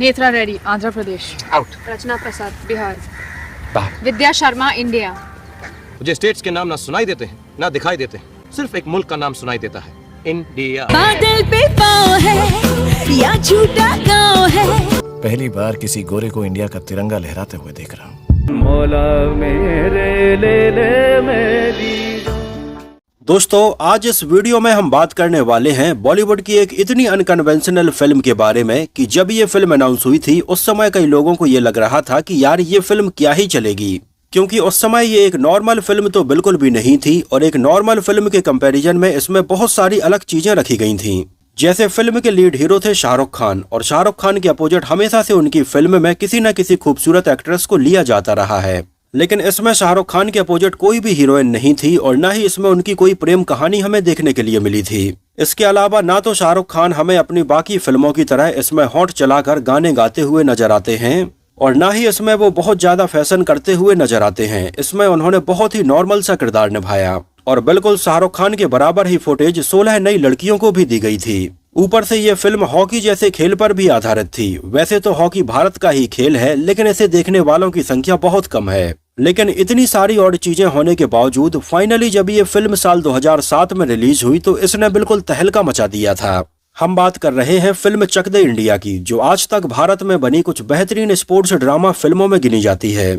Netra Reddy, Andhra Pradesh. Out. रचना प्रसाद, बिहार। बाहर। विद्या Sharma, India. मुझे states के नाम ना सुनाई देते हैं ना दिखाई देते हैं, सिर्फ एक मुल्क का नाम सुनाई देता है, इंडिया। बादल पे पाँव है या झूठा गाँव है। पहली बार किसी गोरे को इंडिया का तिरंगा लहराते हुए देख रहा हूँ। मौला मेरे ले मेरी। दोस्तों, आज इस वीडियो में हम बात करने वाले हैं बॉलीवुड की एक इतनी अनकन्वेंशनल फिल्म के बारे में कि जब ये फिल्म अनाउंस हुई थी उस समय कई लोगों को ये लग रहा था कि यार ये फिल्म क्या ही चलेगी, क्योंकि उस समय ये एक नॉर्मल फिल्म तो बिल्कुल भी नहीं थी और एक नॉर्मल फिल्म के कंपैरिजन में इसमें बहुत सारी अलग चीजें रखी गई थीं। जैसे फिल्म के लीड हीरो थे शाहरुख खान, और शाहरुख खान के अपोजिट हमेशा से उनकी फिल्म में किसी न किसी खूबसूरत एक्ट्रेस को लिया जाता रहा है, लेकिन इसमें शाहरुख खान के अपोजिट कोई भी हीरोइन नहीं थी और न ही इसमें उनकी कोई प्रेम कहानी हमें देखने के लिए मिली थी। इसके अलावा ना तो शाहरुख खान हमें अपनी बाकी फिल्मों की तरह इसमें होंठ चलाकर गाने गाते हुए नजर आते हैं और ना ही इसमें वो बहुत ज्यादा फैशन करते हुए नजर आते हैं। इसमें उन्होंने बहुत ही नॉर्मल सा किरदार निभाया और बिल्कुल शाहरुख खान के बराबर ही फुटेज 16 नई लड़कियों को भी दी गई थी। ऊपर से ये फिल्म हॉकी जैसे खेल पर भी आधारित थी। वैसे तो हॉकी भारत का ही खेल है, लेकिन इसे देखने वालों की संख्या बहुत कम है। लेकिन इतनी सारी और चीजें होने के बावजूद फाइनली जब ये फिल्म साल 2007 में रिलीज हुई तो इसने बिल्कुल तहलका मचा दिया था। हम बात कर रहे हैं फिल्म चक दे इंडिया की, जो आज तक भारत में बनी कुछ बेहतरीन स्पोर्ट्स ड्रामा फिल्मों में गिनी जाती है।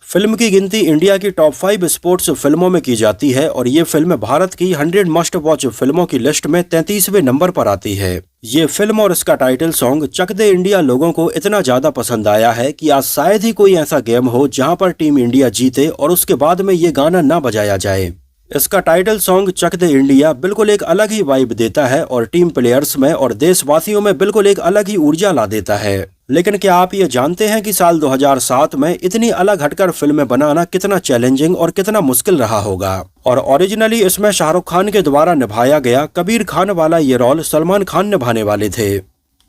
फिल्म की गिनती इंडिया की टॉप 5 स्पोर्ट्स फिल्मों में की जाती है और ये फिल्म भारत की 100 मस्ट वॉच फिल्मों की लिस्ट में 33वें नंबर पर आती है। ये फिल्म और इसका टाइटल सॉन्ग चक दे इंडिया लोगों को इतना ज्यादा पसंद आया है कि आज शायद ही कोई ऐसा गेम हो जहां पर टीम इंडिया जीते और उसके बाद में ये गाना ना बजाया जाए। इसका टाइटल सॉन्ग चक दे इंडिया बिल्कुल एक अलग ही वाइब देता है और टीम प्लेयर्स में और देशवासियों में बिल्कुल एक अलग ही ऊर्जा ला देता है। लेकिन क्या आप ये जानते हैं कि साल 2007 में इतनी अलग हटकर फिल्में बनाना कितना चैलेंजिंग और कितना मुश्किल रहा होगा। और ओरिजिनली इसमें शाहरुख खान के द्वारा निभाया गया कबीर खान वाला ये रोल सलमान खान निभाने वाले थे।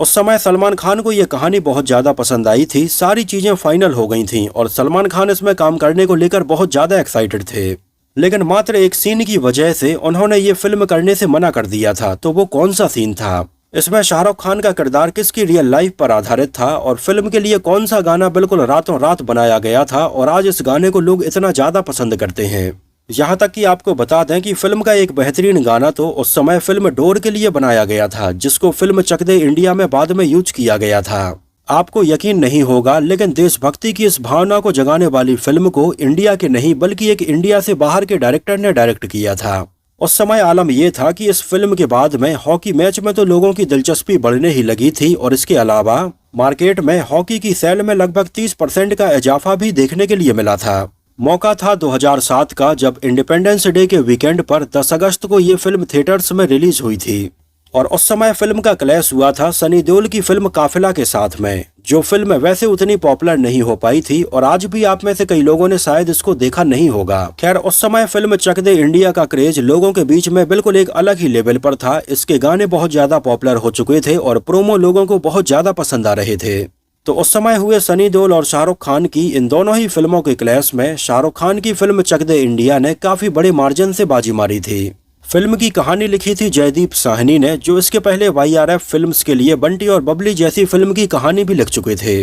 उस समय सलमान खान को ये कहानी बहुत ज्यादा पसंद आई थी, सारी चीजें फाइनल हो गई थी और सलमान खान इसमें काम करने को लेकर बहुत ज्यादा एक्साइटेड थे। लेकिन मात्र एक सीन की वजह से उन्होंने ये फिल्म करने से मना कर दिया था। तो वो कौन सा सीन था? इसमें शाहरुख खान का किरदार किसकी रियल लाइफ पर आधारित था और फिल्म के लिए कौन सा गाना बिल्कुल रातों रात बनाया गया था और आज इस गाने को लोग इतना ज्यादा पसंद करते हैं। यहाँ तक कि आपको बता दें कि फिल्म का एक बेहतरीन गाना तो उस समय फिल्म डोर के लिए बनाया गया था, जिसको फिल्म चक दे इंडिया में बाद में यूज किया गया था। आपको यकीन नहीं होगा, लेकिन देशभक्ति की इस भावना को जगाने वाली फिल्म को इंडिया के नहीं बल्कि एक इंडिया से बाहर के डायरेक्टर ने डायरेक्ट किया था। उस समय आलम यह था कि इस फिल्म के बाद में हॉकी मैच में तो लोगों की दिलचस्पी बढ़ने ही लगी थी और इसके अलावा मार्केट में हॉकी की सेल में लगभग 30% का इजाफा भी देखने के लिए मिला था। मौका था 2007 का, जब इंडिपेंडेंस डे के वीकेंड पर 10 अगस्त को ये फिल्म थिएटर्स में रिलीज हुई थी और उस समय फिल्म का क्लैश हुआ था सनी देओल की फिल्म काफिला के साथ में, जो फिल्म वैसे उतनी पॉपुलर नहीं हो पाई थी और आज भी आप में से कई लोगों ने शायद इसको देखा नहीं होगा। खैर, उस समय फिल्म चक दे इंडिया का क्रेज लोगों के बीच में बिल्कुल एक अलग ही लेवल पर था। इसके गाने बहुत ज्यादा पॉपुलर हो चुके थे और प्रोमो लोगों को बहुत ज्यादा पसंद आ रहे थे। तो उस समय हुए सनी देओल और शाहरुख खान की इन दोनों ही फिल्मों के क्लैश में शाहरुख खान की फिल्म चक दे इंडिया ने काफी बड़े मार्जिन से बाजी मारी थी। फिल्म की कहानी लिखी थी जयदीप साहनी ने, जो इसके पहले YRF फिल्म्स के लिए बंटी और बबली जैसी फिल्म की कहानी भी लिख चुके थे।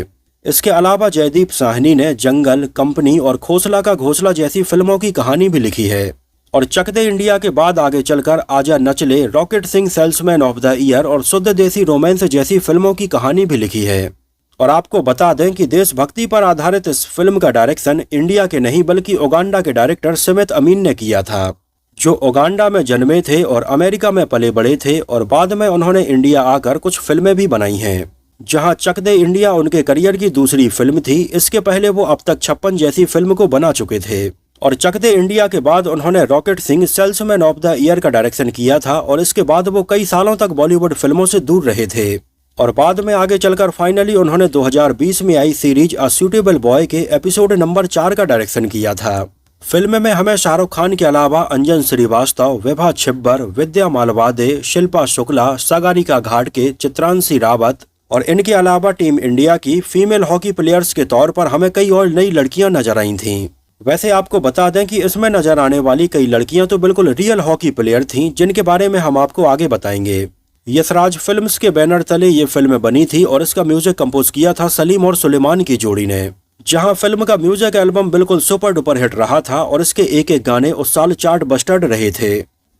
इसके अलावा जयदीप साहनी ने जंगल, कंपनी और खोसला का घोसला जैसी फिल्मों की कहानी भी लिखी है। और चक दे इंडिया के बाद आगे चलकर आजा नचले, rocket Singh salesman of the year और शुद्ध देसी रोमांस जैसी फिल्मों की कहानी भी लिखी है। और आपको बता दें कि देशभक्ति पर आधारित इस फिल्म का डायरेक्शन इंडिया के नहीं बल्कि उगांडा के डायरेक्टर सिमित अमीन ने किया था, जो उगांडा में जन्मे थे और अमेरिका में पले बड़े थे और बाद में उन्होंने इंडिया आकर कुछ फिल्में भी बनाई हैं, जहां चक दे इंडिया उनके करियर की दूसरी फिल्म थी। इसके पहले वो अब तक 56 जैसी फिल्म को बना चुके थे और चक दे इंडिया के बाद उन्होंने rocket Singh salesman of the year का डायरेक्शन किया था और इसके बाद वो कई सालों तक बॉलीवुड फिल्मों से दूर रहे थे और बाद में आगे चलकर फाइनली उन्होंने 2020 में आई सीरीज अ सूटेबल बॉय के एपिसोड नंबर 4 का डायरेक्शन किया था। फिल्म में हमें शाहरुख खान के अलावा अंजन श्रीवास्तव, विभा छिब्बर, विद्या मालवादे, शिल्पा शुक्ला, सागरिका घाट के चित्रांशी रावत और इनके अलावा टीम इंडिया की फीमेल हॉकी प्लेयर्स के तौर पर हमें कई और नई लड़कियां नजर आई थीं। वैसे आपको बता दें कि इसमें नजर आने वाली कई लड़कियां तो बिल्कुल रियल हॉकी प्लेयर थीं, जिनके बारे में हम आपको आगे बताएंगे। यशराज फिल्म्स के बैनर तले ये फिल्म बनी थी और इसका म्यूजिक कंपोज किया था सलीम और सुलेमान की जोड़ी ने। जहां फिल्म का म्यूजिक एल्बम बिल्कुल सुपर डुपर हिट रहा था और इसके एक एक गाने उस साल चार्ट बस्टर रहे थे।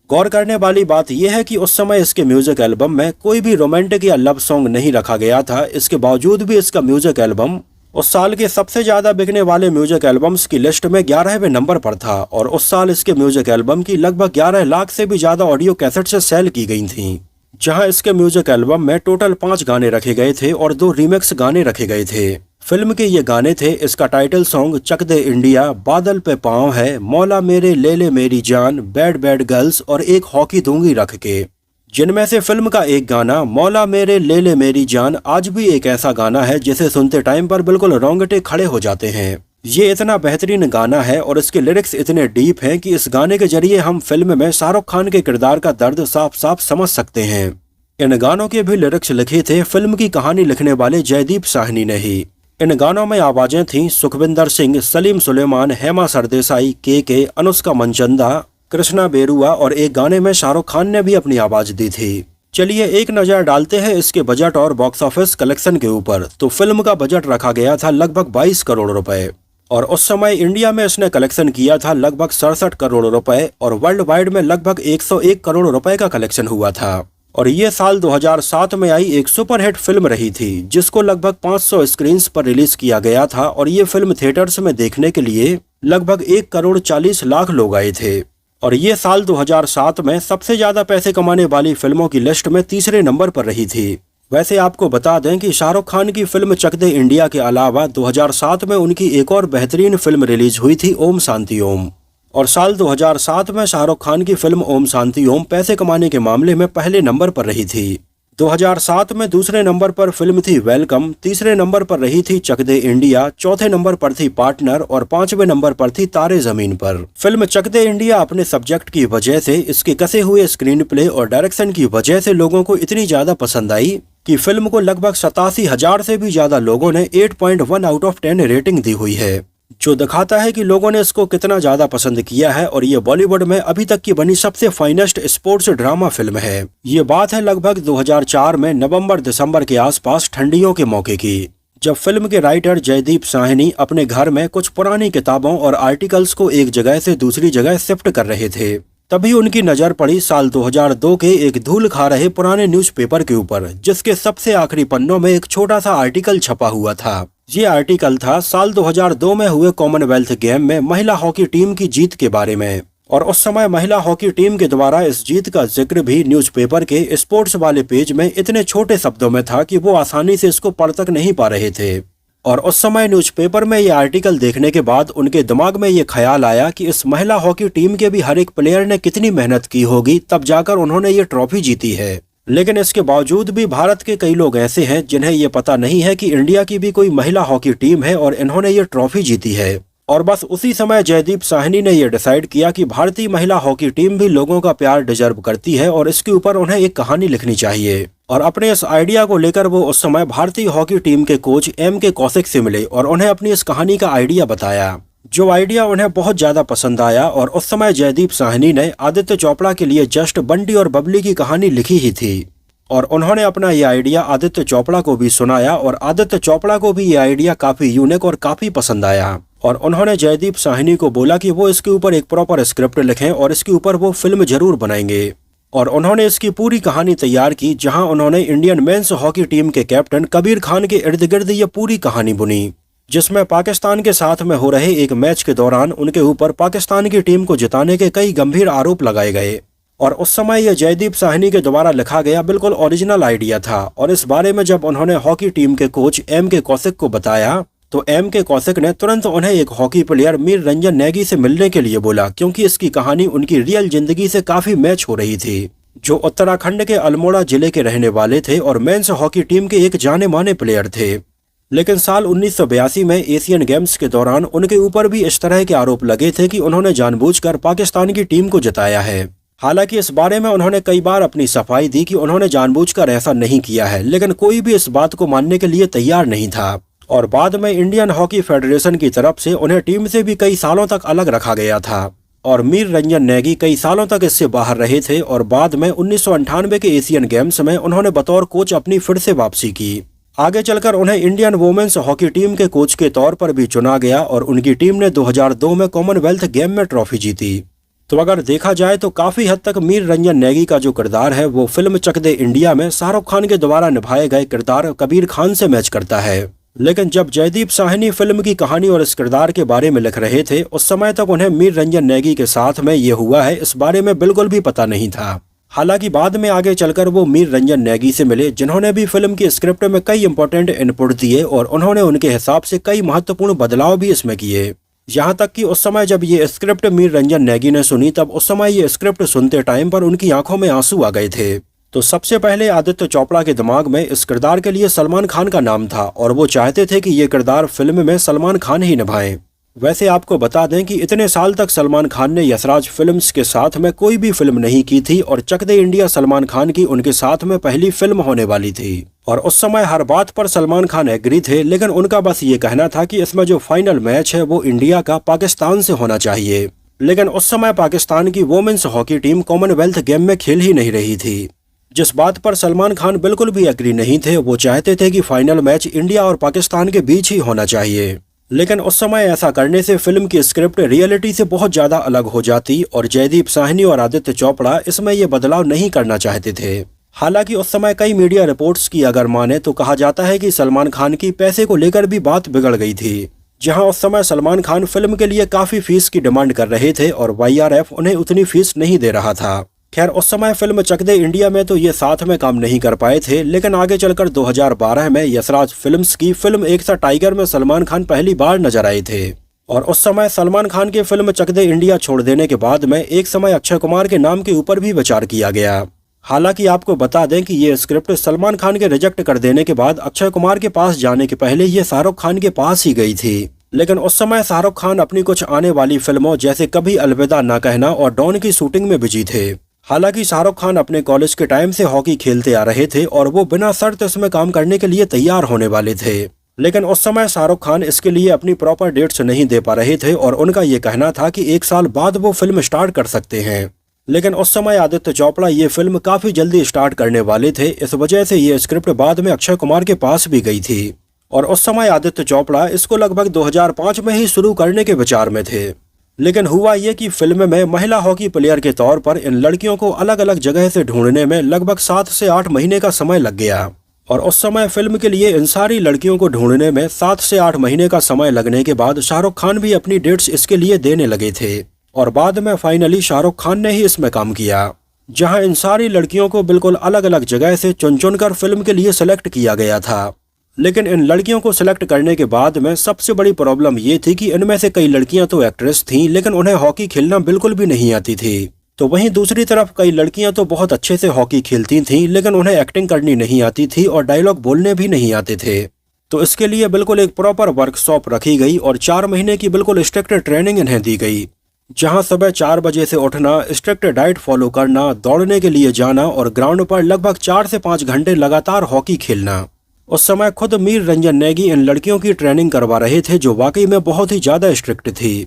गौर करने वाली बात यह है कि उस समय इसके म्यूजिक एल्बम में कोई भी रोमांटिक या लव सॉन्ग नहीं रखा गया था। इसके बावजूद भी इसका म्यूजिक एल्बम उस साल के सबसे ज्यादा बिकने वाले म्यूजिक एल्बम्स की लिस्ट में 11वें नंबर पर था और उस साल इसके म्यूजिक एल्बम की लगभग 11 लाख से भी ज्यादा ऑडियो कैसेट से सेल की गई थी। जहां इसके म्यूजिक एल्बम में टोटल 5 गाने रखे गए थे और 2 रीमिक्स गाने रखे गए थे। फिल्म के ये गाने थे इसका टाइटल सॉन्ग चक दे इंडिया, बादल पे पाँव है, मौला मेरे ले ले मेरी जान, बैड बैड गर्ल्स और एक हॉकी दूंगी रख के। जिनमें से फिल्म का एक गाना मौला मेरे ले ले मेरी जान आज भी एक ऐसा गाना है जिसे सुनते टाइम पर बिल्कुल रोंगटे खड़े हो जाते हैं। ये इतना बेहतरीन गाना है और इसके लिरिक्स इतने डीप हैं कि इस गाने के जरिए हम फिल्म में शाहरुख खान के किरदार का दर्द साफ साफ समझ सकते हैं। इन गानों के भी लिरिक्स लिखे थे फिल्म की कहानी लिखने वाले जयदीप साहनी ने ही। इन गानों में आवाजें थीं सुखविंदर सिंह, सलीम सुलेमान, हेमा सरदेसाई, के, अनुष्का मनचंदा, कृष्णा बेरुआ और एक गाने में शाहरुख खान ने भी अपनी आवाज दी थी। चलिए एक नजर डालते हैं इसके बजट और बॉक्स ऑफिस कलेक्शन के ऊपर। तो फिल्म का बजट रखा गया था लगभग 22 करोड़ रुपए और उस समय इंडिया में इसने कलेक्शन किया था लगभग 67 करोड़ रुपए और वर्ल्ड वाइड में लगभग 101 करोड़ रुपए का कलेक्शन हुआ था। और ये साल 2007 में आई एक सुपरहिट फिल्म रही थी जिसको लगभग 500 स्क्रीन्स पर रिलीज किया गया था और ये फिल्म थिएटर्स में देखने के लिए लगभग 1 करोड़ 40 लाख लोग आए थे। और ये साल 2007 में सबसे ज्यादा पैसे कमाने वाली फिल्मों की लिस्ट में तीसरे नंबर पर रही थी। वैसे आपको बता दें कि शाहरुख खान की फिल्म चक दे इंडिया के अलावा 2007 में उनकी एक और बेहतरीन फिल्म रिलीज हुई थी ओम शांति ओम। और साल 2007 में शाहरुख खान की फिल्म ओम शांति ओम पैसे कमाने के मामले में पहले नंबर पर रही थी। 2007 में दूसरे नंबर पर फिल्म थी वेलकम, तीसरे नंबर पर रही थी चक दे इंडिया, चौथे नंबर पर थी पार्टनर और 5वें नंबर पर थी तारे जमीन पर। फिल्म चक दे इंडिया अपने सब्जेक्ट की वजह से, इसके कसे हुए स्क्रीन प्ले और डायरेक्शन की वजह से लोगों को इतनी ज्यादा पसंद आई कि फिल्म को लगभग 87,000 से भी ज्यादा लोगों ने 8.1 आउट ऑफ 10 रेटिंग दी हुई है, जो दिखाता है कि लोगों ने इसको कितना ज्यादा पसंद किया है। और ये बॉलीवुड में अभी तक की बनी सबसे फाइनेस्ट स्पोर्ट्स ड्रामा फिल्म है। ये बात है लगभग 2004 में नवंबर दिसंबर के आसपास ठंडियों के मौके की, जब फिल्म के राइटर जयदीप साहनी अपने घर में कुछ पुरानी किताबों और आर्टिकल्स को एक जगह से दूसरी जगह शिफ्ट कर रहे थे। तभी उनकी नजर पड़ी साल 2002 के एक धूल खा रहे पुराने न्यूज़पेपर के ऊपर, जिसके सबसे आखिरी पन्नों में एक छोटा सा आर्टिकल छपा हुआ था। ये आर्टिकल था साल 2002 में हुए कॉमनवेल्थ गेम में महिला हॉकी टीम की जीत के बारे में। और उस समय महिला हॉकी टीम के द्वारा इस जीत का जिक्र भी न्यूज़पेपर के स्पोर्ट्स वाले पेज में इतने छोटे शब्दों में था कि वो आसानी से इसको पढ़ तक नहीं पा रहे थे। और उस समय न्यूज़पेपर में ये आर्टिकल देखने के बाद उनके दिमाग में ये ख्याल आया कि इस महिला हॉकी टीम के भी हर एक प्लेयर ने कितनी मेहनत की होगी, तब जाकर उन्होंने ये ट्रॉफी जीती है। लेकिन इसके बावजूद भी भारत के कई लोग ऐसे हैं जिन्हें ये पता नहीं है कि इंडिया की भी कोई महिला हॉकी टीम है और इन्होंने ये ट्रॉफी जीती है। और बस उसी समय जयदीप साहनी ने यह डिसाइड किया कि भारतीय महिला हॉकी टीम भी लोगों का प्यार डिजर्व करती है और इसके ऊपर उन्हें एक कहानी लिखनी चाहिए। और अपने इस आइडिया को लेकर वो उस समय भारतीय हॉकी टीम के कोच M.K. कौशिक से मिले और उन्हें अपनी इस कहानी का आइडिया बताया, जो आइडिया उन्हें बहुत ज्यादा पसंद आया। और उस समय जयदीप साहनी ने आदित्य चोपड़ा के लिए जस्ट बंटी और बबली की कहानी लिखी ही थी और उन्होंने अपना ये आइडिया आदित्य चोपड़ा को भी सुनाया और आदित्य चोपड़ा को भी ये आइडिया काफी यूनिक और काफी पसंद आया। और उन्होंने जयदीप साहनी को बोला कि वो इसके ऊपर एक प्रॉपर स्क्रिप्ट लिखें और इसके ऊपर वो फिल्म जरूर बनाएंगे। और उन्होंने इसकी पूरी कहानी तैयार की, जहां उन्होंने इंडियन मेंस हॉकी टीम के कैप्टन कबीर खान के इर्द गिर्द ये पूरी कहानी बुनी, जिसमें पाकिस्तान के साथ में हो रहे एक मैच के दौरान उनके ऊपर पाकिस्तान की टीम को जिताने के कई गंभीर आरोप लगाए गए। और उस समय यह जयदीप साहनी के द्वारा लिखा गया बिल्कुल ओरिजिनल आइडिया था। और इस बारे में जब उन्होंने हॉकी टीम के कोच M.K. कौशिक को बताया तो M.K. कौशिक ने तुरंत उन्हें एक हॉकी प्लेयर मीर रंजन नेगी से मिलने के लिए बोला, क्योंकि इसकी कहानी उनकी रियल जिंदगी से काफी मैच हो रही थी, जो उत्तराखंड के अल्मोड़ा जिले के रहने वाले थे और मेंस हॉकी टीम के एक जाने माने प्लेयर थे। लेकिन साल 1982 में एशियन गेम्स के दौरान उनके ऊपर भी इस तरह के आरोप लगे थे कि उन्होंने जानबूझकर पाकिस्तान की टीम को जिताया है। हालांकि इस बारे में उन्होंने कई बार अपनी सफाई दी कि उन्होंने जानबूझकर ऐसा नहीं किया है, लेकिन कोई भी इस बात को मानने के लिए तैयार नहीं था। और बाद में इंडियन हॉकी फेडरेशन की तरफ से उन्हें टीम से भी कई सालों तक अलग रखा गया था। और मीर रंजन नेगी कई सालों तक इससे बाहर रहे थे और बाद में 1998 के एशियन गेम्स में उन्होंने बतौर कोच अपनी फिर से वापसी की। आगे चलकर उन्हें इंडियन वुमेन्स हॉकी टीम के कोच के तौर पर भी चुना गया और उनकी टीम ने 2002 में कॉमनवेल्थ गेम में ट्रॉफी जीती। तो अगर देखा जाए तो काफी हद तक मीर रंजन नेगी का जो किरदार है वो फिल्म चक दे इंडिया में शाहरुख खान के द्वारा निभाए गए किरदार कबीर खान से मैच करता है। लेकिन जब जयदीप साहनी फिल्म की कहानी और इस किरदार के बारे में लिख रहे थे उस समय तक उन्हें मीर रंजन नेगी के साथ में ये हुआ है इस बारे में बिल्कुल भी पता नहीं था। हालांकि बाद में आगे चलकर वो मीर रंजन नेगी से मिले जिन्होंने भी फिल्म की स्क्रिप्ट में कई इंपॉर्टेंट इनपुट दिए और उन्होंने उनके हिसाब से कई महत्वपूर्ण बदलाव भी इसमें किए। यहाँ तक कि उस समय जब ये स्क्रिप्ट मीर रंजन नेगी ने सुनी तब उस समय ये स्क्रिप्ट सुनते टाइम पर उनकी आंखों में आंसू आ गए थे। तो सबसे पहले आदित्य चोपड़ा के दिमाग में इस किरदार के लिए सलमान खान का नाम था और वो चाहते थे कि ये किरदार फिल्म में सलमान खान ही निभाएं। वैसे आपको बता दें कि इतने साल तक सलमान खान ने यशराज फिल्म्स के साथ में कोई भी फिल्म नहीं की थी और चक दे इंडिया सलमान खान की उनके साथ में पहली फिल्म होने वाली थी और उस समय हर बात पर सलमान खान एग्री थे, लेकिन उनका बस ये कहना था कि इसमें जो फाइनल मैच है वो इंडिया का पाकिस्तान से होना चाहिए। लेकिन उस समय पाकिस्तान की women's hockey team commonwealth game में खेल ही नहीं रही थी। जिस बात पर सलमान खान बिल्कुल भी एग्री नहीं थे, वो चाहते थे कि फाइनल मैच इंडिया और पाकिस्तान के बीच ही होना चाहिए। लेकिन उस समय ऐसा करने से फिल्म की स्क्रिप्ट रियलिटी से बहुत ज्यादा अलग हो जाती और जयदीप साहनी और आदित्य चोपड़ा इसमें ये बदलाव नहीं करना चाहते थे। हालांकि उस समय कई मीडिया रिपोर्ट्स की अगर माने तो कहा जाता है कि सलमान खान की पैसे को लेकर भी बात बिगड़ गई थी, जहां उस समय सलमान खान फिल्म के लिए काफी फीस की डिमांड कर रहे थे और YRF उन्हें उतनी फीस नहीं दे रहा था। खैर उस समय फिल्म चक दे इंडिया में तो ये साथ में काम नहीं कर पाए थे, लेकिन आगे चलकर 2012 में यशराज फिल्म्स की फिल्म एक सा टाइगर में सलमान खान पहली बार नजर आए थे और उस समय सलमान खान की फिल्म चक दे इंडिया छोड़ देने के बाद में एक समय अक्षय कुमार के नाम के ऊपर भी विचार किया गया। हालांकि आपको बता दें कि ये स्क्रिप्ट सलमान खान के रिजेक्ट कर देने के बाद अक्षय कुमार के पास जाने के पहले ये शाहरुख खान के पास ही गई थी। लेकिन उस समय शाहरुख खान अपनी कुछ आने वाली फिल्मों जैसे कभी अलविदा ना कहना और डॉन की शूटिंग में बिजी थे। हालांकि शाहरुख खान अपने कॉलेज के टाइम से हॉकी खेलते आ रहे थे और वो बिना शर्त इसमें काम करने के लिए तैयार होने वाले थे, लेकिन उस समय शाहरुख खान इसके लिए अपनी प्रॉपर डेट्स नहीं दे पा रहे थे और उनका ये कहना था कि 1 साल बाद वो फिल्म स्टार्ट कर सकते हैं। लेकिन उस समय आदित्य चोपड़ा ये फिल्म काफी जल्दी स्टार्ट करने वाले थे, इस वजह से ये स्क्रिप्ट बाद में अक्षय कुमार के पास भी गई थी और उस समय आदित्य चोपड़ा इसको लगभग 2005 में ही शुरू करने के विचार में थे। लेकिन हुआ ये कि फिल्म में महिला हॉकी प्लेयर के तौर पर इन लड़कियों को अलग अलग जगह से ढूंढने में लगभग 7 से 8 महीने का समय लग गया और उस समय फिल्म के लिए इन सारी लड़कियों को ढूंढने में 7 से 8 महीने का समय लगने के बाद शाहरुख खान भी अपनी डेट्स इसके लिए देने लगे थे और बाद में फाइनली शाहरुख खान ने ही इसमें काम किया, जहां इन सारी लड़कियों को बिल्कुल अलग अलग जगह से चुन चुनकर फिल्म के लिए सिलेक्ट किया गया था। लेकिन इन लड़कियों को सिलेक्ट करने के बाद में सबसे बड़ी प्रॉब्लम ये थी कि इनमें से कई लड़कियां तो एक्ट्रेस थीं, लेकिन उन्हें हॉकी खेलना बिल्कुल भी नहीं आती थी। तो वहीं दूसरी तरफ कई लड़कियां तो बहुत अच्छे से हॉकी खेलती थीं, लेकिन उन्हें एक्टिंग करनी नहीं आती थी और डायलॉग बोलने भी नहीं आते थे। तो इसके लिए बिल्कुल एक प्रॉपर वर्कशॉप रखी गई और 4 महीने की बिल्कुल स्ट्रिक्ट ट्रेनिंग इन्हें दी गई, जहां सुबह 4 बजे से उठना, स्ट्रिक्ट डाइट फॉलो करना, दौड़ने के लिए जाना और ग्राउंड पर लगभग 4 से 5 घंटे लगातार हॉकी खेलना। उस समय खुद मीर रंजन नेगी इन लड़कियों की ट्रेनिंग करवा रहे थे, जो वाकई में बहुत ही ज्यादा स्ट्रिक्ट थी।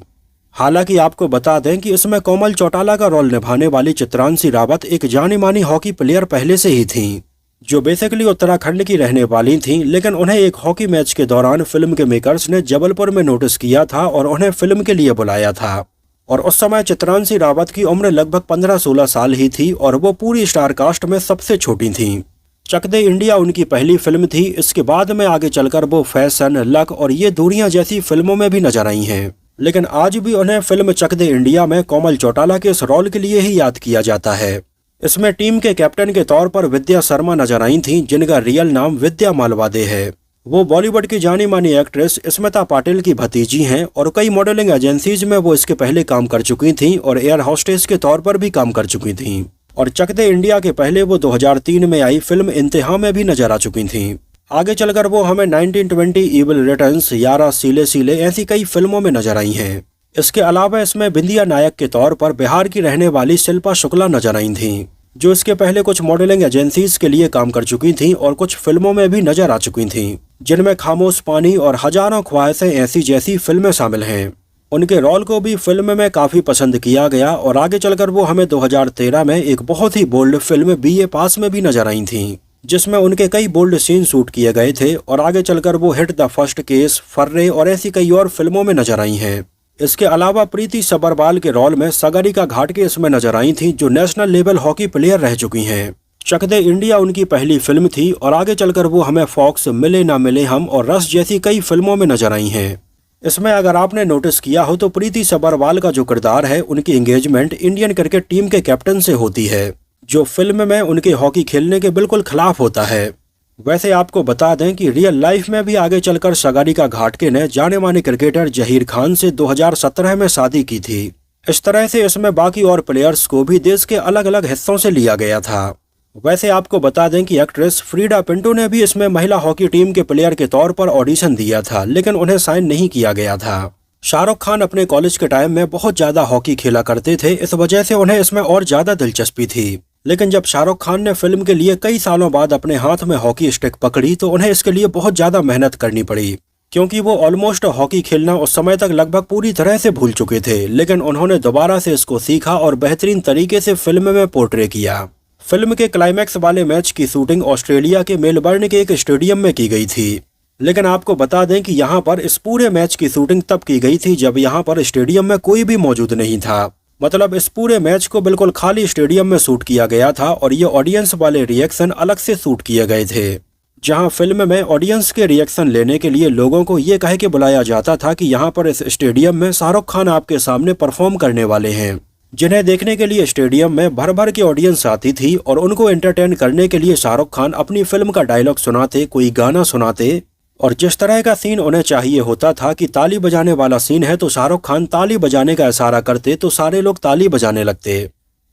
हालांकि आपको बता दें कि इसमें कोमल चौटाला का रोल निभाने वाली चित्रांशी रावत एक जानी मानी हॉकी प्लेयर पहले से ही थीं, जो बेसिकली उत्तराखंड की रहने वाली थीं, लेकिन उन्हें एक हॉकी मैच के दौरान फिल्म के मेकर्स ने जबलपुर में नोटिस किया था और उन्हें फिल्म के लिए बुलाया था। और उस समय चित्रांशी रावत की उम्र लगभग 15-16 साल ही थी और वो पूरी स्टार कास्ट में सबसे छोटी थीं। चक दे इंडिया उनकी पहली फिल्म थी। इसके बाद में आगे चलकर वो फैशन, लक और ये दूरियां जैसी फिल्मों में भी नजर आई हैं, लेकिन आज भी उन्हें फिल्म चक दे इंडिया में कोमल चौटाला के इस रोल के लिए ही याद किया जाता है। इसमें टीम के कैप्टन के तौर पर विद्या शर्मा नजर आई थीं, जिनका रियल नाम विद्या मालवादे है। वो बॉलीवुड की जानी मानी एक्ट्रेस स्मिता पाटिल की भतीजी हैं और कई मॉडलिंग एजेंसीज में वो इसके पहले काम कर चुकी थीं और एयर होस्टेस के तौर पर भी काम कर चुकी थीं। और चक दे इंडिया के पहले वो 2003 में आई फिल्म इंतहा में भी नजर आ चुकी थीं। आगे चलकर वो हमें 1920 इविल रिटर्न्स, यारा सीले सीले ऐसी कई फिल्मों में नजर आई हैं। इसके अलावा इसमें बिंदिया नायक के तौर पर बिहार की रहने वाली शिल्पा शुक्ला नजर आई थीं, जो इसके पहले कुछ मॉडलिंग एजेंसीज के लिए काम कर चुकी थीं और कुछ फिल्मों में भी नजर आ चुकी थीं, जिनमें खामोश पानी और हजारों ख्वाहिशें ऐसी जैसी फिल्में शामिल हैं। उनके रोल को भी फिल्म में काफी पसंद किया गया और आगे चलकर वो हमें 2013 में एक बहुत ही बोल्ड फिल्म BA पास में भी नजर आई थी, जिसमें उनके कई बोल्ड सीन शूट किए गए थे और आगे चलकर वो हिट द फर्स्ट केस, फर्रे और ऐसी कई और फिल्मों में नजर आई हैं। इसके अलावा प्रीति सबरवाल के रोल में सागरिका घाटगे इसमें नजर आई थी, जो नेशनल लेवल हॉकी प्लेयर रह चुकी हैं। चक दे इंडिया उनकी पहली फिल्म थी और आगे चलकर वो हमें फॉक्स, मिले ना मिले हम और रस जैसी कई फिल्मों में नजर आई हैं। इसमें अगर आपने नोटिस किया हो तो प्रीति सबरवाल का जो किरदार है, उनकी एंगेजमेंट इंडियन क्रिकेट टीम के कैप्टन से होती है, जो फिल्म में उनके हॉकी खेलने के बिल्कुल खिलाफ होता है। वैसे आपको बता दें कि रियल लाइफ में भी आगे चलकर सागरिका घाटगे ने जाने माने क्रिकेटर जहीर खान से 2017 में शादी की थी। इस तरह से इसमें बाकी और प्लेयर्स को भी देश के अलग अलग हिस्सों से लिया गया था। वैसे आपको बता दें कि एक्ट्रेस फ्रीडा पिंटो ने भी इसमें महिला हॉकी टीम के प्लेयर के तौर पर ऑडिशन दिया था, लेकिन उन्हें साइन नहीं किया गया था। शाहरुख खान अपने कॉलेज के टाइम में बहुत ज्यादा हॉकी खेला करते थे, इस वजह से उन्हें इसमें और ज्यादा दिलचस्पी थी। लेकिन जब शाहरुख खान ने फिल्म के लिए कई सालों बाद अपने हाथ में हॉकी स्टिक पकड़ी तो उन्हें इसके लिए बहुत ज्यादा मेहनत करनी पड़ी, क्योंकि वो ऑलमोस्ट हॉकी खेलना उस समय तक लगभग पूरी तरह से भूल चुके थे। लेकिन उन्होंने दोबारा से इसको सीखा और बेहतरीन तरीके से फिल्म में पोर्ट्रे किया। फिल्म के क्लाइमैक्स वाले मैच की शूटिंग ऑस्ट्रेलिया के मेलबर्न के एक स्टेडियम में की गई थी, लेकिन आपको बता दें कि यहाँ पर इस पूरे मैच की शूटिंग तब की गई थी जब यहाँ पर स्टेडियम में कोई भी मौजूद नहीं था। मतलब इस पूरे मैच को बिल्कुल खाली स्टेडियम में शूट किया गया था और ये ऑडियंस वाले रिएक्शन अलग से शूट किए गए थे, जहां फिल्म में ऑडियंस के रिएक्शन लेने के लिए लोगों को ये कह के बुलाया जाता था कि यहाँ पर इस स्टेडियम में शाहरुख खान आपके सामने परफॉर्म करने वाले हैं, जिन्हें देखने के लिए स्टेडियम में भर भर की ऑडियंस आती थी और उनको एंटरटेन करने के लिए शाहरुख खान अपनी फिल्म का डायलॉग सुनाते, कोई गाना सुनाते और जिस तरह का सीन उन्हें चाहिए होता था कि ताली बजाने वाला सीन है तो शाहरुख खान ताली बजाने का इशारा करते तो सारे लोग ताली बजाने लगते।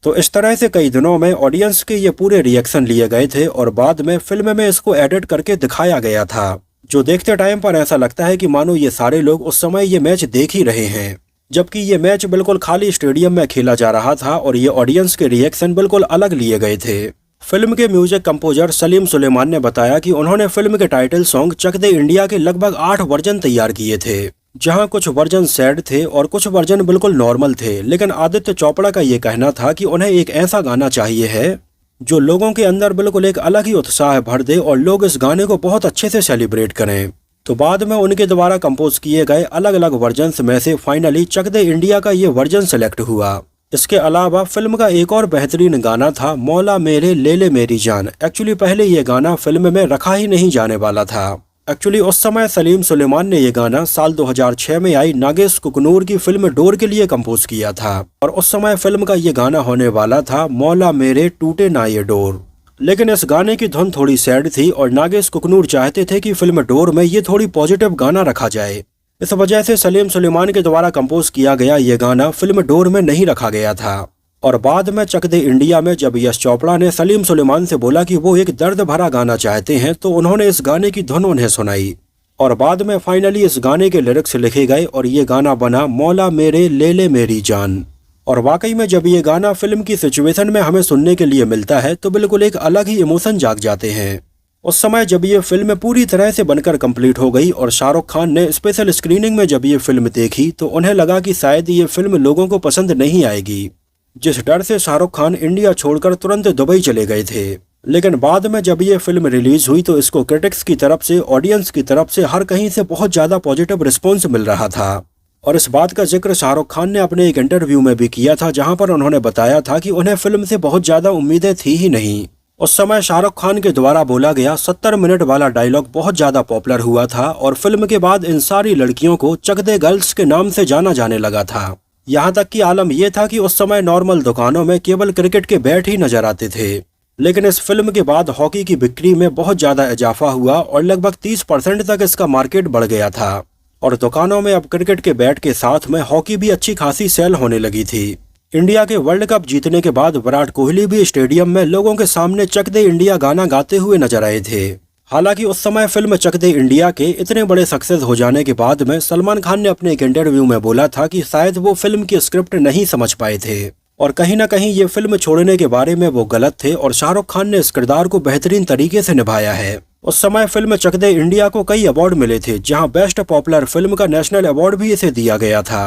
तो इस तरह से कई दिनों में ऑडियंस के ये पूरे रिएक्शन लिए गए थे और बाद में फिल्म में इसको एडिट करके दिखाया गया था, जो देखते टाइम पर ऐसा लगता है कि मानो ये सारे लोग उस समय ये मैच देख ही रहे हैं, जबकि ये मैच बिल्कुल खाली स्टेडियम में खेला जा रहा था और ये ऑडियंस के रिएक्शन बिल्कुल अलग लिए गए थे। फिल्म के म्यूजिक कंपोजर सलीम सुलेमान ने बताया कि उन्होंने फिल्म के टाइटल सॉन्ग चक दे इंडिया के लगभग 8 वर्जन तैयार किए थे, जहां कुछ वर्जन सैड थे और कुछ वर्जन बिल्कुल नॉर्मल थे। लेकिन आदित्य चोपड़ा का ये कहना था कि उन्हें एक ऐसा गाना चाहिए है जो लोगों के अंदर बिल्कुल एक अलग ही उत्साह भर दे और लोग इस गाने को बहुत अच्छे से सेलिब्रेट करें। तो बाद में उनके द्वारा कंपोज किए गए अलग अलग वर्जन्स में से फाइनली चक दे इंडिया का ये वर्जन सेलेक्ट हुआ। इसके अलावा फिल्म का एक और बेहतरीन गाना था मौला मेरे ले ले मेरी जान। एक्चुअली पहले ये गाना फिल्म में रखा ही नहीं जाने वाला था। एक्चुअली उस समय सलीम सुलेमान ने ये गाना साल 2006 में आई नागेश कुकनूर की फिल्म डोर के लिए कंपोज किया था और उस समय फिल्म का ये गाना होने वाला था मौला मेरे टूटे ना ये डोर। लेकिन इस गाने की धुन थोड़ी सैड थी और नागेश कुकनूर चाहते थे कि फिल्म डोर में ये थोड़ी पॉजिटिव गाना रखा जाए। इस वजह से सलीम सुलेमान के द्वारा कंपोज किया गया ये गाना फिल्म डोर में नहीं रखा गया था। और बाद में चक दे इंडिया में जब यश चोपड़ा ने सलीम सुलेमान से बोला कि वो एक दर्द भरा गाना चाहते हैं तो उन्होंने इस गाने की धुन उन्हें सुनाई और बाद में फाइनली इस गाने के लिरिक्स लिखे गए और ये गाना बना मौला मेरे ले ले मेरी जान। और वाकई में जब ये गाना फिल्म की सिचुएशन में हमें सुनने के लिए मिलता है तो बिल्कुल एक अलग ही इमोशन जाग जाते हैं। उस समय जब ये फिल्म पूरी तरह से बनकर कंप्लीट हो गई और शाहरुख खान ने स्पेशल स्क्रीनिंग में जब ये फिल्म देखी तो उन्हें लगा कि शायद ये फिल्म लोगों को पसंद नहीं आएगी, जिस डर से शाहरुख खान इंडिया छोड़कर तुरंत दुबई चले गए थे। लेकिन बाद में जब ये फिल्म रिलीज हुई तो इसको क्रिटिक्स की तरफ से, ऑडियंस की तरफ से हर कहीं से बहुत ज्यादा पॉजिटिव रिस्पॉन्स मिल रहा था। और इस बात का जिक्र शाहरुख खान ने अपने एक इंटरव्यू में भी किया था, जहां पर उन्होंने बताया था कि उन्हें फिल्म से बहुत ज्यादा उम्मीदें थी ही नहीं। उस समय शाहरुख खान के द्वारा बोला गया 70 मिनट वाला डायलॉग बहुत ज्यादा पॉपुलर हुआ था और फिल्म के बाद इन सारी लड़कियों को चक दे गर्ल्स के नाम से जाना जाने लगा था। यहाँ तक कि आलम यह था कि उस समय नॉर्मल दुकानों में केवल क्रिकेट के बैट ही नजर आते थे। लेकिन इस फिल्म के बाद हॉकी की बिक्री में बहुत ज्यादा इजाफा हुआ और लगभग 30% तक इसका मार्केट बढ़ गया था और दुकानों में अब क्रिकेट के बैट के साथ में हॉकी भी अच्छी खासी सेल होने लगी थी। इंडिया के वर्ल्ड कप जीतने के बाद विराट कोहली भी स्टेडियम में लोगों के सामने चक दे इंडिया गाना गाते हुए नजर आए थे। हालांकि उस समय फिल्म चक दे इंडिया के इतने बड़े सक्सेस हो जाने के बाद में सलमान खान ने अपने एक इंटरव्यू में बोला था कि शायद वो फिल्म की स्क्रिप्ट नहीं समझ पाए थे और कहीं ना कहीं ये फिल्म छोड़ने के बारे में वो गलत थे और शाहरुख खान ने इस किरदार को बेहतरीन तरीके से निभाया है। उस समय फिल्म चक दे इंडिया को कई अवार्ड मिले थे, जहां बेस्ट पॉपुलर फिल्म का नेशनल अवार्ड भी इसे दिया गया था।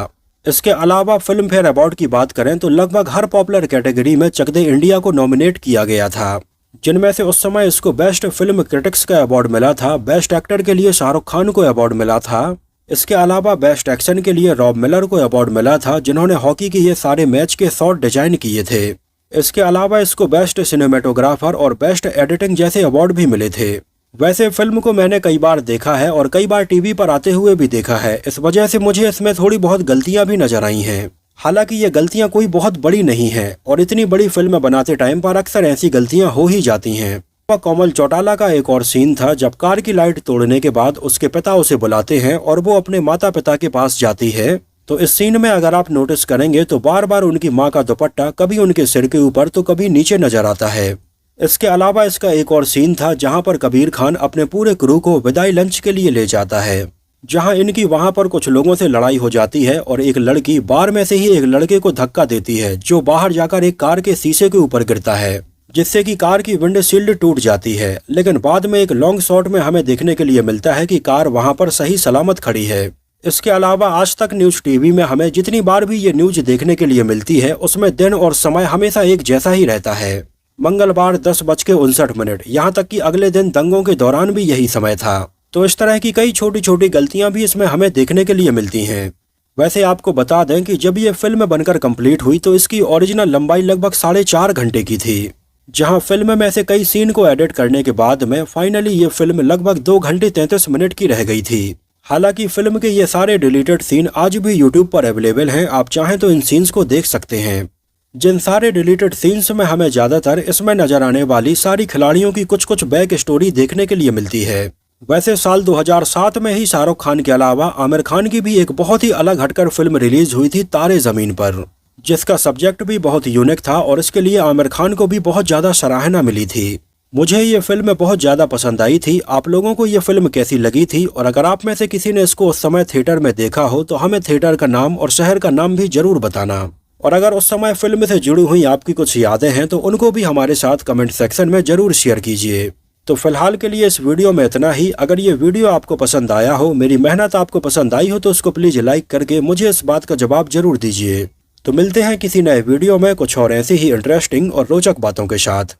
इसके अलावा फिल्म फेयर अवार्ड की बात करें तो लगभग हर पॉपुलर कैटेगरी में चक दे इंडिया को नॉमिनेट किया गया था, जिनमें से उस समय इसको बेस्ट फिल्म क्रिटिक्स का अवार्ड मिला था। बेस्ट एक्टर के लिए शाहरुख खान को अवार्ड मिला था। इसके अलावा बेस्ट एक्शन के लिए रॉब मिलर को अवार्ड मिला था, जिन्होंने हॉकी के ये सारे मैच के शॉट डिजाइन किए थे। इसके अलावा इसको बेस्ट सिनेमेटोग्राफर और बेस्ट एडिटिंग जैसे अवार्ड भी मिले थे। वैसे फिल्म को मैंने कई बार देखा है और कई बार टीवी पर आते हुए भी देखा है, इस वजह से मुझे इसमें थोड़ी बहुत गलतियां भी नजर आई हैं। हालांकि ये गलतियां कोई बहुत बड़ी नहीं हैं और इतनी बड़ी फिल्म बनाते टाइम पर अक्सर ऐसी गलतियां हो ही जाती हैं। कोमल चौटाला का एक और सीन था जब कार की लाइट तोड़ने के बाद उसके पिता उसे बुलाते हैं और वो अपने माता पिता के पास जाती है। तो इस सीन में अगर आप नोटिस करेंगे तो बार बार उनकी माँ का दुपट्टा कभी उनके सिर के ऊपर तो कभी नीचे नजर आता है। इसके अलावा इसका एक और सीन था जहां पर कबीर खान अपने पूरे क्रू को विदाई लंच के लिए ले जाता है, जहां इनकी वहां पर कुछ लोगों से लड़ाई हो जाती है और एक लड़की बार में से ही एक लड़के को धक्का देती है, जो बाहर जाकर एक कार के शीशे के ऊपर गिरता है, जिससे कि कार की विंडशील्ड टूट जाती है। लेकिन बाद में एक लॉन्ग शॉट में हमें देखने के लिए मिलता है कि कार वहां पर सही सलामत खड़ी है। इसके अलावा आज तक न्यूज टीवी में हमें जितनी बार भी ये न्यूज देखने के लिए मिलती है उसमें दिन और समय हमेशा एक जैसा ही रहता है, मंगलवार 10:59। यहाँ तक कि अगले दिन दंगों के दौरान भी यही समय था। तो इस तरह की कई छोटी छोटी गलतियां भी इसमें हमें देखने के लिए मिलती हैं। वैसे आपको बता दें कि जब ये फिल्म बनकर कंप्लीट हुई तो इसकी ओरिजिनल लंबाई लगभग 4.5 घंटे की थी, जहां फिल्म में से कई सीन को एडिट करने के बाद में फाइनली ये फिल्म लगभग 2 घंटे 33 मिनट की रह गई थी। हालांकि फिल्म के ये सारे डिलीटेड सीन आज भी यूट्यूब पर अवेलेबल हैं, आप चाहें तो इन सीन्स को देख सकते हैं। जिन सारे डिलीटेड सीन्स में हमें ज्यादातर इसमें नजर आने वाली सारी खिलाड़ियों की कुछ कुछ बैक स्टोरी देखने के लिए मिलती है। वैसे साल 2007 में ही शाहरुख खान के अलावा आमिर खान की भी एक बहुत ही अलग हटकर फिल्म रिलीज हुई थी, तारे जमीन पर, जिसका सब्जेक्ट भी बहुत यूनिक था और इसके लिए आमिर खान को भी बहुत ज्यादा सराहना मिली थी। मुझे ये फिल्म बहुत ज्यादा पसंद आई थी। आप लोगों को ये फिल्म कैसी लगी थी, और अगर आप में से किसी ने इसको उस समय थिएटर में देखा हो तो हमें थिएटर का नाम और शहर का नाम भी जरूर बताना। और अगर उस समय फिल्म से जुड़ी हुई आपकी कुछ यादें हैं तो उनको भी हमारे साथ कमेंट सेक्शन में जरूर शेयर कीजिए। तो फिलहाल के लिए इस वीडियो में इतना ही। अगर ये वीडियो आपको पसंद आया हो, मेरी मेहनत आपको पसंद आई हो, तो उसको प्लीज लाइक करके मुझे इस बात का जवाब जरूर दीजिए। तो मिलते हैं किसी नए वीडियो में कुछ और ऐसी ही इंटरेस्टिंग और रोचक बातों के साथ।